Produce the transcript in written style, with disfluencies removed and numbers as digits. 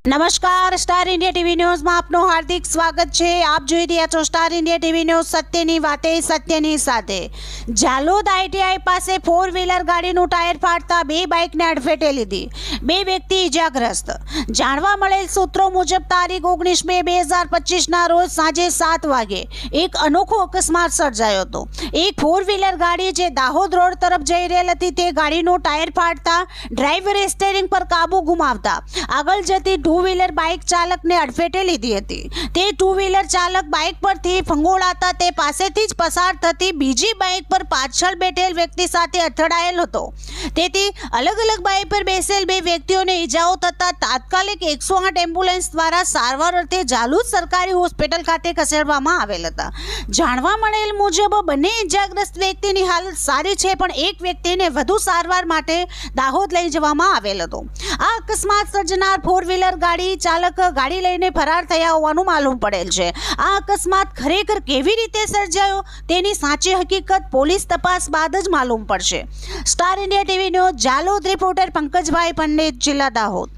નમસ્કાર, star India TV ન્યૂઝમાં આપનું હાર્દિક સ્વાગત છે। આપ જોઈ રહ્યા છો સ્ટાર ઇન્ડિયા ટીવી ન્યૂઝ, સત્યની વાતે સત્યની સાથે। ઝાલોદ આઈટીઆઈ પાસે 4 વ્હીલર ગાડીનું ટાયર ફાટતા 2 બાઇકને અડફેટે લીધી, 2 વ્યક્તિ ઇજાગ્રસ્ત। જાણવા મળેલ સૂત્રો મુજબ તારીખ 19 મે 2025ના રોજ સાંજે 7 વાગે એક અનોખો અકસ્માત સર્જાયો હતો। એક 4 વ્હીલર ગાડી જે દાહોદ રોડ તરફ જઈ રહેલ હતી તે ગાડીનું ટાયર ફાટતા ડ્રાઈવરે સ્ટીયરિંગ પર કાબુ ગુમાવતા આગળ જતી 2 વ્હીલર બાઇક ચાલકને અડફેટે લીધી હતી। તે 2 વ્હીલર ચાલક બાઇક પરથી ફંગોળાતા તે પાસેથી જ પસાર થતી બીજી બાઇક પર પાછળ બેઠેલ વ્યક્તિ સાથે અથડાયેલ હતો। તેથી અલગ અલગ બાઇક પર બેસેલ 2 વ્યક્તિઓને ઈજાઓ થતા તાત્કાલિક 108 એમ્બ્યુલન્સ દ્વારા સારવાર અર્થે ઝાલોદ સરકારી હોસ્પિટલ ખાતે ખસેડવામાં આવેલ હતા। જાણવા મળેલ મુજબ બંને ઈજાગ્રસ્ત વ્યક્તિની હાલત સારી છે, પણ એક વ્યક્તિને વધુ સારવાર માટે દાહોદ લઈ જવામાં આવેલ હતો। આ અકસ્માત સર્જનાર 4 વ્હીલર ગાડી ચાલક ગાડી લઈને ફરાર થયા હોવાનું માલુમ પડેલ છે। આ અકસ્માત ખરેખર કેવી રીતે સર્જાયો તેની સાચી હકીકત પોલીસ તપાસ બાદ જ માલુમ પડશે। Star India TV news Jhalod reporter Pankajbhai Pandit, જિલ્લા દાહોદ।